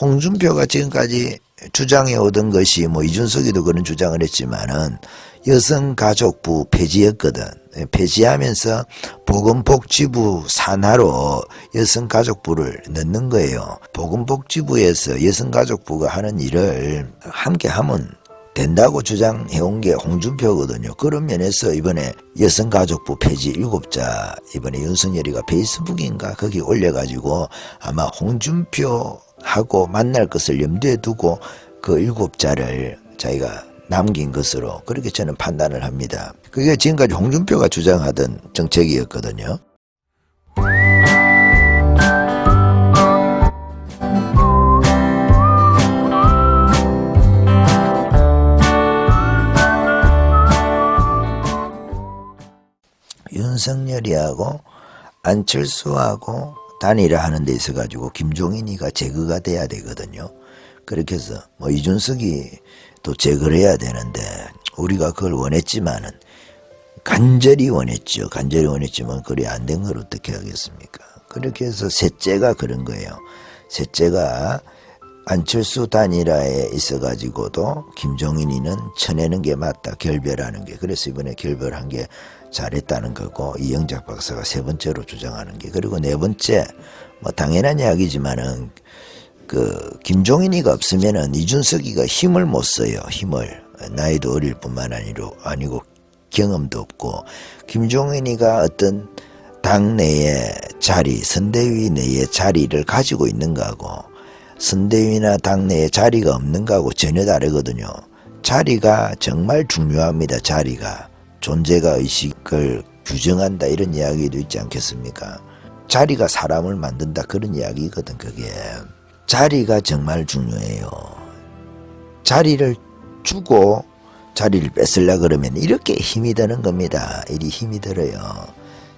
홍준표가 지금까지 주장해 오던 것이 뭐 이준석이도 그런 주장을 했지만은 여성가족부 폐지였거든. 폐지하면서 보건복지부 산하로 여성가족부를 넣는 거예요. 보건복지부에서 여성가족부가 하는 일을 함께 하면 된다고 주장해온 게 홍준표거든요. 그런 면에서 이번에 여성가족부 폐지 7자 이번에 윤석열이가 페이스북인가 거기 올려가지고 아마 홍준표하고 만날 것을 염두에 두고 그 7자를 자기가 남긴 것으로 그렇게 저는 판단을 합니다. 그게 지금까지 홍준표가 주장하던 정책이었거든요. 윤석열이하고 안철수하고 단일화하는 데 있어가지고 김종인이가 제거가 돼야 되거든요. 그렇게 해서 뭐 이준석이 또 제거를 해야 되는데 우리가 그걸 원했지만은 간절히 원했죠. 간절히 원했지만 그리 안 된 걸 어떻게 하겠습니까? 그렇게 해서 셋째가 그런 거예요. 셋째가 안철수 단일화에 있어가지고도 김종인이는 쳐내는 게 맞다. 결별하는 게. 그래서 이번에 결별한 게 잘했다는 거고 이영작 박사가 세 번째로 주장하는 게. 그리고 네 번째 뭐 당연한 이야기지만은 그 김종인이가 없으면은 이준석이가 힘을 못 써요. 힘을. 나이도 어릴 뿐만 아니고 경험도 없고 김종인이가 어떤 당 내의 자리, 선대위 내의 자리를 가지고 있는가 하고 선대위나 당 내에 자리가 없는가 하고 전혀 다르거든요. 자리가 정말 중요합니다. 자리가. 존재가 의식을 규정한다 이런 이야기도 있지 않겠습니까? 자리가 사람을 만든다 그런 이야기거든. 그게. 자리가 정말 중요해요. 자리를 주고 자리를 뺏으려고 그러면 이렇게 힘이 드는 겁니다. 이리 힘이 들어요.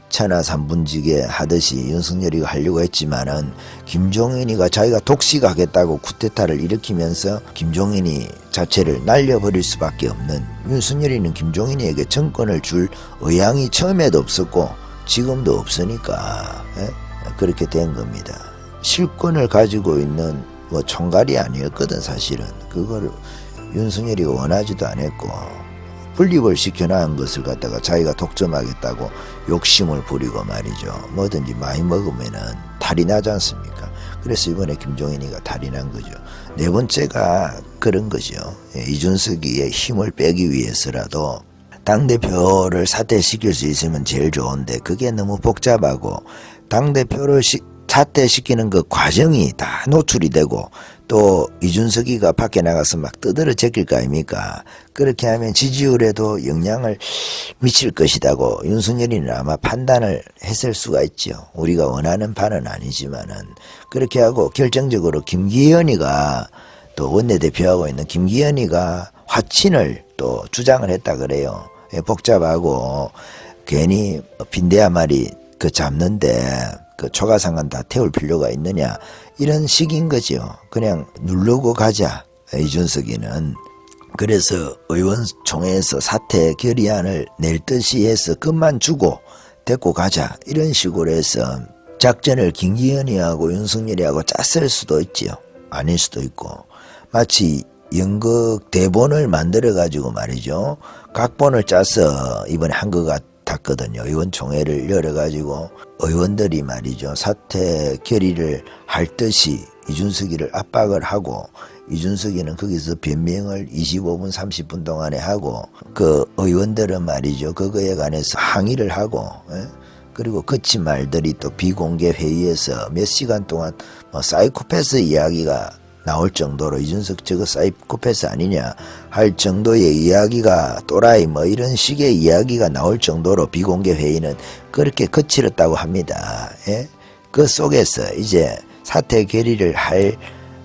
천하삼분지게 하듯이 윤석열이가 하려고 했지만은 김종인이가 자기가 독식하겠다고 쿠데타를 일으키면서 김종인이 자체를 날려버릴 수밖에 없는, 윤석열이는 김종인이에게 정권을 줄 의향이 처음에도 없었고 지금도 없으니까 그렇게 된 겁니다. 실권을 가지고 있는 뭐 총괄이 아니었거든. 사실은 그걸 윤석열이가 원하지도 않았고 분립을 시켜놓은 것을 갖다가 자기가 독점하겠다고 욕심을 부리고 말이죠. 뭐든지 많이 먹으면은 탈이 나지 않습니까? 그래서 이번에 김종인이가 탈이 난 거죠. 네 번째가 그런 거죠. 이준석이의 힘을 빼기 위해서라도 당대표를 사퇴시킬 수 있으면 제일 좋은데 그게 너무 복잡하고 당대표를 사퇴시키는 그 과정이 다 노출이 되고 또 이준석이가 밖에 나가서 막 떠들어 제낄 거 아닙니까? 그렇게 하면 지지율에도 영향을 미칠 것이라고 윤석열이는 아마 판단을 했을 수가 있죠. 우리가 원하는 바는 아니지만은 그렇게 하고 결정적으로 김기현이가 또 원내대표하고 있는 김기현이가 화친을 또 주장을 했다 그래요. 복잡하고 괜히 빈대 한 마리 그 잡는데 그 초가상관 다 태울 필요가 있느냐 이런 식인 거죠. 그냥 누르고 가자 이준석이는. 그래서 의원총회에서 사퇴 결의안을 낼 듯이 해서 끝만 주고 데리고 가자 이런 식으로 해서 작전을 김기현이하고 윤석열이하고 짰을 수도 있지요. 아닐 수도 있고 마치 연극 대본을 만들어 가지고 말이죠. 각본을 짜서 이번에 한 것 같았거든요. 의원총회를 열어가지고 의원들이 말이죠. 사퇴 결의를 할 듯이 이준석이를 압박을 하고 이준석이는 거기서 변명을 25분 30분 동안에 하고 그 의원들은 말이죠. 그거에 관해서 항의를 하고 그리고 거친 말들이 또 비공개 회의에서 몇 시간 동안 뭐 사이코패스 이야기가 나올 정도로 이준석 저거 사이코패스 아니냐 할 정도의 이야기가 또라이 뭐 이런 식의 이야기가 나올 정도로 비공개 회의는 그렇게 거칠었다고 합니다. 그 속에서 이제 사퇴 결의를 할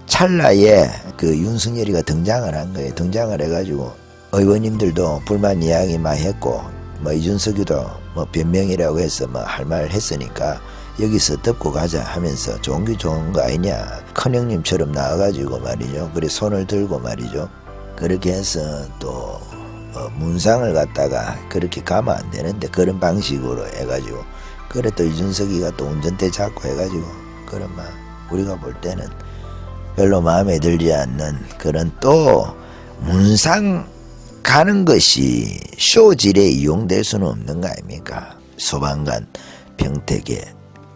찰나에 그 윤석열이가 등장을 한 거예요. 등장을 해가지고 의원님들도 불만 이야기 많이 했고 뭐 이준석이도 뭐 변명이라고 해서 뭐 할 말 했으니까 여기서 덮고 가자 하면서 좋은 게 좋은 거 아니냐. 큰형님처럼 나와가지고 말이죠. 그래 손을 들고 말이죠. 그렇게 해서 또 문상을 갖다가 그렇게 가면 안 되는데 그런 방식으로 해가지고 그래 또 이준석이가 또 운전대 잡고 해가지고 그런 막 우리가 볼 때는 별로 마음에 들지 않는 그런 또 문상 가는 것이 쇼질에 이용될 수는 없는 거 아닙니까? 소방관 평택에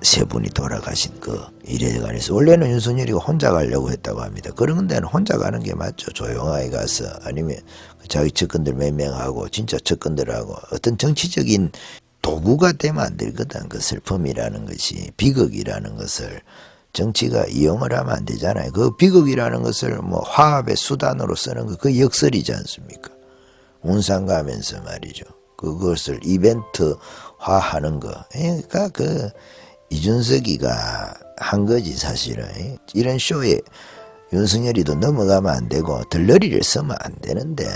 세 분이 돌아가신 그 일에 관해서 원래는 윤석열이가 혼자 가려고 했다고 합니다. 그런 데는 혼자 가는 게 맞죠. 조용하게 가서 아니면 자기 측근들 몇 명하고 진짜 측근들하고 어떤 정치적인 도구가 되면 안 되거든. 그 슬픔이라는 것이 비극이라는 것을 정치가 이용을 하면 안 되잖아요. 그 비극이라는 것을 뭐 화합의 수단으로 쓰는 거 그 역설이지 않습니까? 운상 가면서 말이죠. 그것을 이벤트화하는 거. 그러니까 그 이준석이가 한 거지 사실은. 이런 쇼에 윤석열이도 넘어가면 안 되고 들러리를 쓰면 안 되는데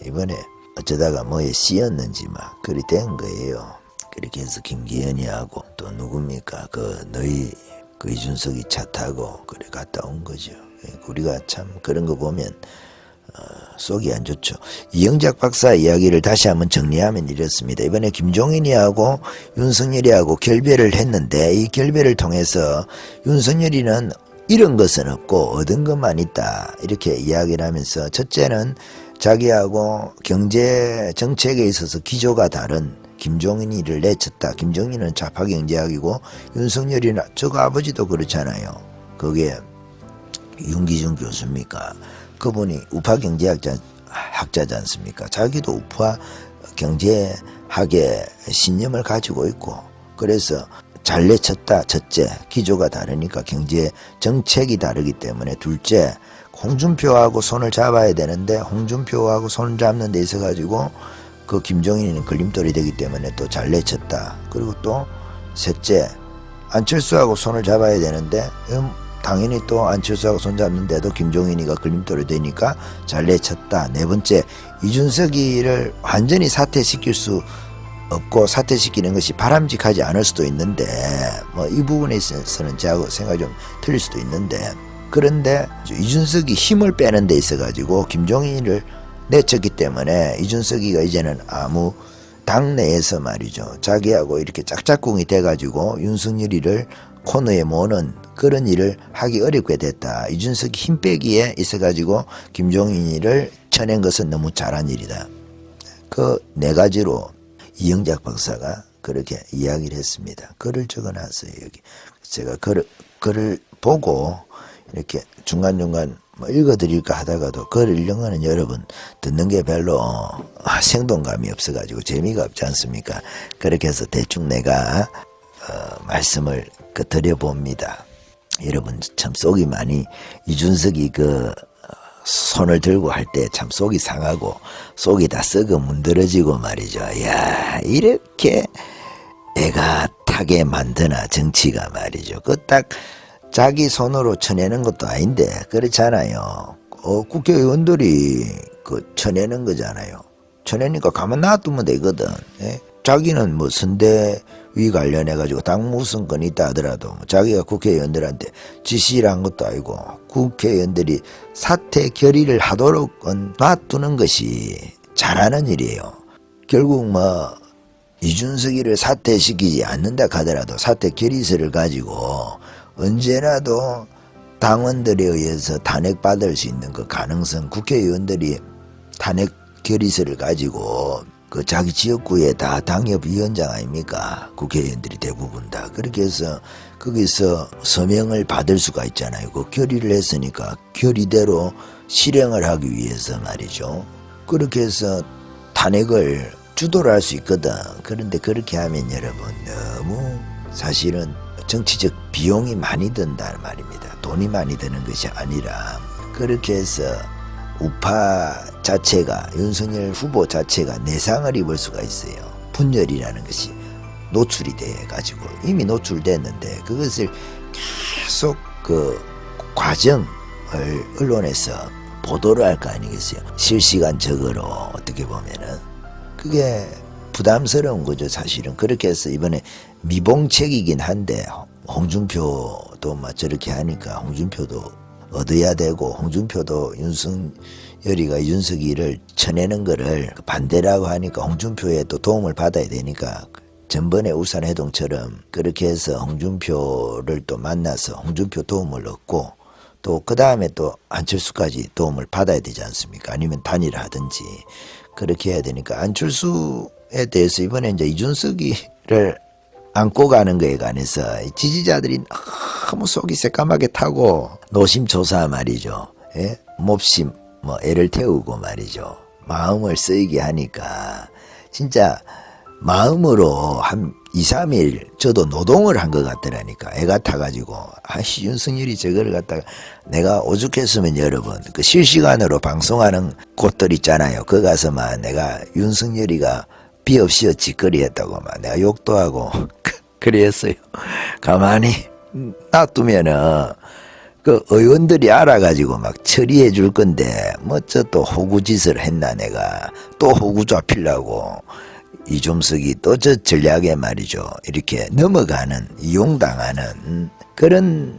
이번에 어쩌다가 뭐에 씌었는지 막 그리 된 거예요. 그렇게 해서 김기현이하고 또 누굽니까 너희 그 이준석이 차 타고 그래 갔다 온 거죠. 우리가 참 그런 거 보면 속이 안 좋죠. 이영작 박사 이야기를 다시 한번 정리하면 이렇습니다. 이번에 김종인이하고 윤석열이하고 결별을 했는데 이 결별을 통해서 윤석열이는 잃은 것은 없고 얻은 것만 있다 이렇게 이야기를 하면서 첫째는 자기하고 경제 정책에 있어서 기조가 다른 김종인이를 내쳤다. 김종인은 좌파 경제학이고 윤석열이는 저거 아버지도 그렇잖아요. 그게 윤기준 교수입니까? 그분이 우파 경제학자지 않습니까? 자기도 우파 경제학의 신념을 가지고 있고 그래서 잘 내쳤다. 첫째, 기조가 다르니까 경제 정책이 다르기 때문에. 둘째, 홍준표하고 손을 잡아야 되는데 홍준표하고 손을 잡는 데 있어 가지고 그 김종인이는 걸림돌이 되기 때문에 또 잘 내쳤다. 그리고 또 셋째, 안철수하고 손을 잡아야 되는데 당연히 또 안철수하고 손 잡는데도 김종인이가 걸림돌이 되니까 잘 내쳤다. 네 번째, 이준석이를 완전히 사퇴시킬 수 없고 사퇴시키는 것이 바람직하지 않을 수도 있는데 뭐 이 부분에 있어서는 제하고 생각이 좀 틀릴 수도 있는데 그런데 이준석이 힘을 빼는 데 있어 가지고 김종인을 내쳤기 때문에 이준석이가 이제는 아무 당내에서 말이죠 자기하고 이렇게 짝짝꿍이 돼가지고 윤석열이를 코너에 모는 그런 일을 하기 어렵게 됐다. 이준석이 힘 빼기에 있어가지고 김종인이를 쳐낸 것은 너무 잘한 일이다. 그 네 가지로 이영작 박사가 그렇게 이야기를 했습니다. 글을 적어놨어요. 여기 제가 글을 보고 이렇게 중간중간 뭐 읽어드릴까 하다가도 글을 읽는 거는 여러분 듣는 게 별로 생동감이 없어가지고 재미가 없지 않습니까? 그렇게 해서 대충 내가 말씀을 드려봅니다. 여러분 참 속이 많이 이준석이 손을 들고 할 때 참 속이 상하고 속이 다 썩어 문드러지고 말이죠. 야 이렇게 애가 타게 만드나 정치가 말이죠. 딱 자기 손으로 쳐내는 것도 아닌데 그렇잖아요. 국회의원들이 쳐내는 거잖아요. 쳐내니까 가만 놔두면 되거든. 예? 자기는 뭐 선대위 관련해가지고 당무선권이 있다 하더라도 자기가 국회의원들한테 지시를 한 것도 아니고 국회의원들이 사퇴 결의를 하도록 놔두는 것이 잘하는 일이에요. 결국 뭐 이준석이를 사퇴시키지 않는다 하더라도 사퇴 결의서를 가지고 언제라도 당원들에 의해서 탄핵받을 수 있는 그 가능성 국회의원들이 탄핵 결의서를 가지고 자기 지역구에 다 당협위원장 아닙니까? 국회의원들이 대부분 다. 그렇게 해서 거기서 서명을 받을 수가 있잖아요. 그 결의를 했으니까 결의대로 실행을 하기 위해서 말이죠. 그렇게 해서 탄핵을 주도를 할 수 있거든. 그런데 그렇게 하면 여러분 너무 사실은 정치적 비용이 많이 든다는 말입니다. 돈이 많이 드는 것이 아니라 그렇게 해서 우파 자체가 윤석열 후보 자체가 내상을 입을 수가 있어요. 분열이라는 것이 노출이 돼가지고 이미 노출됐는데 그것을 계속 과정을 언론에서 보도를 할 거 아니겠어요. 실시간적으로 어떻게 보면은 그게 부담스러운 거죠. 사실은 그렇게 해서 이번에 미봉책이긴 한데 홍준표도 막 저렇게 하니까 홍준표도 얻어야 되고 홍준표도 윤석열이가 윤석이를 쳐내는 거를 반대라고 하니까 홍준표에 또 도움을 받아야 되니까 전번에 울산해동처럼 그렇게 해서 홍준표를 또 만나서 홍준표 도움을 얻고 또 그 다음에 또 안철수까지 도움을 받아야 되지 않습니까? 아니면 단일화 하든지 그렇게 해야 되니까 안철수에 대해서 이번에 이제 이준석이를 안고 가는 거에 관해서 지지자들이 너무 속이 새까맣게 타고 노심초사 말이죠. 예? 몹시 뭐 애를 태우고 말이죠. 마음을 쓰이게 하니까 진짜 마음으로 한 2, 3일 저도 노동을 한 것 같더라니까. 애가 타가지고 윤석열이 저거를 갖다가 내가 오죽했으면 여러분 그 실시간으로 방송하는 곳들 있잖아요. 그 가서만 내가 윤석열이가 비 없이 짓거리 했다고 막 내가 욕도 하고 그랬어요. 가만히 놔두면은 그 의원들이 알아가지고 막 처리해 줄 건데 뭐 저 또 호구짓을 했나 내가 또 호구 잡히려고 이종석이 또 저 전략에 말이죠. 이렇게 넘어가는 이용당하는 그런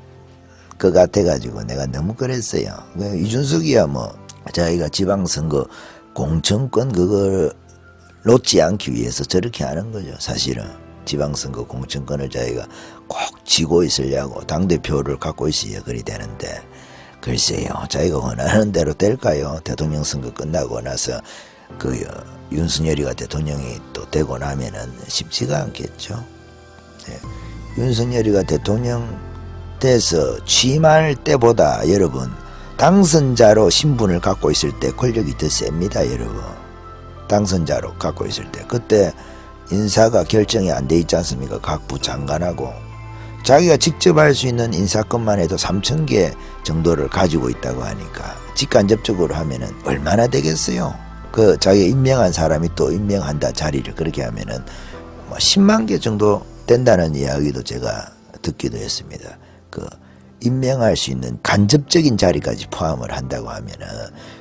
것 같아가지고 내가 너무 그랬어요. 이준석이야 뭐 자기가 지방선거 공천권 그걸 놓지 않기 위해서 저렇게 하는 거죠. 사실은 지방선거 공천권을 자기가 꼭 쥐고 있으려고 당대표를 갖고 있어야 그리 되는데 글쎄요. 자기가 원하는 대로 될까요? 대통령 선거 끝나고 나서 그 윤석열이가 대통령이 또 되고 나면은 쉽지가 않겠죠. 네. 윤석열이가 대통령 돼서 취임할 때보다 여러분 당선자로 신분을 갖고 있을 때 권력이 더 셉니다. 여러분 당선자로 갖고 있을 때 그때 인사가 결정이 안 돼 있지 않습니까? 각 부 장관하고 자기가 직접 할 수 있는 인사권만 해도 3,000개 정도를 가지고 있다고 하니까 직간접적으로 하면은 얼마나 되겠어요? 그 자기가 임명한 사람이 또 임명한다 자리를 그렇게 하면은 뭐 10만 개 정도 된다는 이야기도 제가 듣기도 했습니다. 그 임명할 수 있는 간접적인 자리까지 포함을 한다고 하면은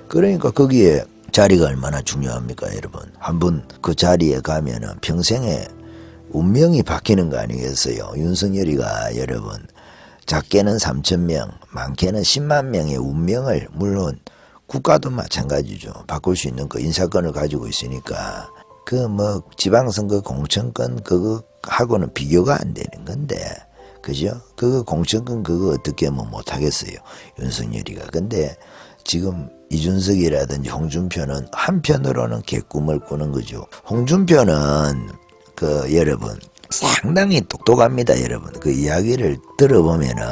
그러니까 거기에 자리가 얼마나 중요합니까, 여러분? 한번 그 자리에 가면은 평생에 운명이 바뀌는 거 아니겠어요? 윤석열이가 여러분 작게는 3,000명, 많게는 10만 명의 운명을 물론 국가도 마찬가지죠. 바꿀 수 있는 그 인사권을 가지고 있으니까 그 뭐 지방선거 공천권 그거 하고는 비교가 안 되는 건데 그죠? 그거 공천권 그거 어떻게 뭐 못하겠어요. 윤석열이가. 근데 지금 이준석이라든지 홍준표는 한편으로는 개꿈을 꾸는 거죠. 홍준표는 그 여러분 상당히 똑똑합니다. 여러분 그 이야기를 들어보면은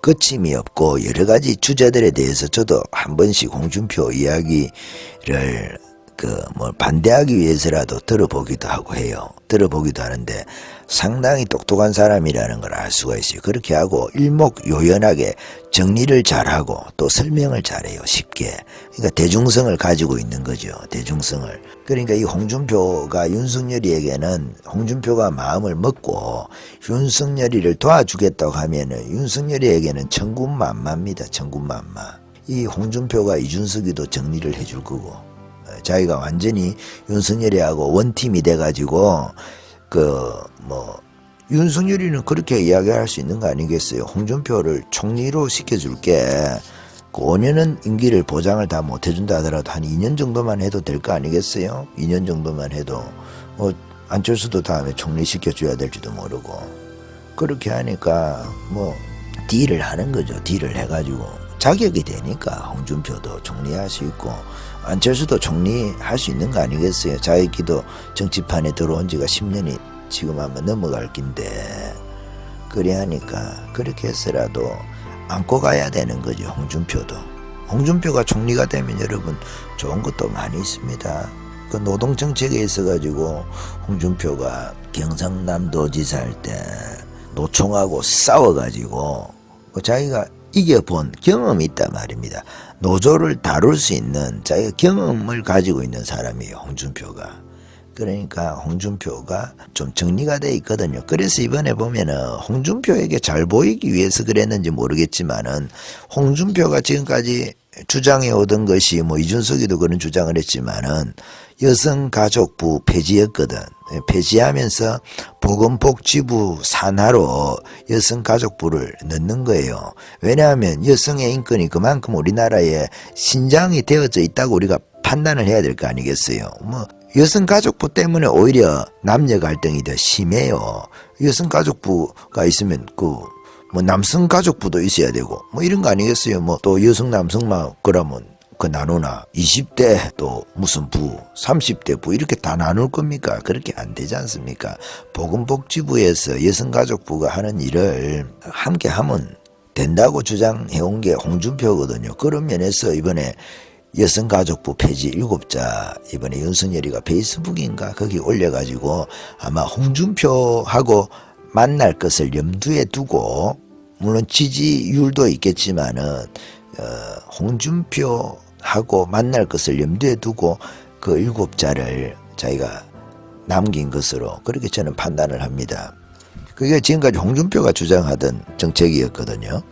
거침이 없고 여러 가지 주제들에 대해서 저도 한 번씩 홍준표 이야기를 그 뭐 반대하기 위해서라도 들어보기도 하고 해요. 들어보기도 하는데 상당히 똑똑한 사람이라는 걸 알 수가 있어요. 그렇게 하고 일목요연하게 정리를 잘하고 또 설명을 잘해요. 쉽게. 그러니까 대중성을 가지고 있는 거죠. 대중성을. 그러니까 이 홍준표가 윤석열이에게는 홍준표가 마음을 먹고 윤석열이를 도와주겠다고 하면은 윤석열이에게는 천군만마입니다. 천군만마. 이 홍준표가 이준석이도 정리를 해줄 거고 자기가 완전히 윤석열이하고 원팀이 돼가지고 윤석열이는 그렇게 이야기할 수 있는 거 아니겠어요? 홍준표를 총리로 시켜줄게. 그 5년은 임기를 보장을 다 못해준다 하더라도 한 2년 정도만 해도 될 거 아니겠어요? 2년 정도만 해도 안철수도 다음에 총리 시켜줘야 될지도 모르고 그렇게 하니까 딜을 하는 거죠. 딜을 해가지고 자격이 되니까 홍준표도 총리할 수 있고 안철수도 총리할 수 있는 거 아니겠어요? 자기도 정치판에 들어온 지가 10년이 지금 한번 넘어갈 긴데 그래 하니까 그렇게 해서라도 안고 가야 되는 거죠. 홍준표도. 홍준표가 총리가 되면 여러분 좋은 것도 많이 있습니다. 그 노동정책에 있어가지고 홍준표가 경상남도지사 할 때 노총하고 싸워가지고 자기가 이겨본 경험이 있단 말입니다. 노조를 다룰 수 있는 자기가 경험을 가지고 있는 사람이에요. 홍준표가. 그러니까 홍준표가 좀 정리가 돼 있거든요. 그래서 이번에 보면은 홍준표에게 잘 보이기 위해서 그랬는지 모르겠지만은 홍준표가 지금까지 주장해 오던 것이 이준석이도 그런 주장을 했지만은 여성가족부 폐지였거든. 폐지하면서 보건복지부 산하로 여성가족부를 넣는 거예요. 왜냐하면 여성의 인권이 그만큼 우리나라에 신장이 되어져 있다고 우리가 판단을 해야 될 거 아니겠어요. 여성가족부 때문에 오히려 남녀 갈등이 더 심해요. 여성가족부가 있으면 뭐 남성 가족부도 있어야 되고 뭐 이런 거 아니겠어요. 뭐 또 여성 남성만 그러면 그 나누나 20대 또 무슨 부 30대 부 이렇게 다 나눌 겁니까? 그렇게 안 되지 않습니까? 보건복지부에서 여성가족부가 하는 일을 함께 하면 된다고 주장해온 게 홍준표거든요. 그런 면에서 이번에 여성가족부 폐지 7자 이번에 윤석열이가 페이스북인가 거기 올려가지고 아마 홍준표하고 만날 것을 염두에 두고 물론 지지율도 있겠지만은 홍준표하고 만날 것을 염두에 두고 그 7자를 자기가 남긴 것으로 그렇게 저는 판단을 합니다. 그게 지금까지 홍준표가 주장하던 정책이었거든요.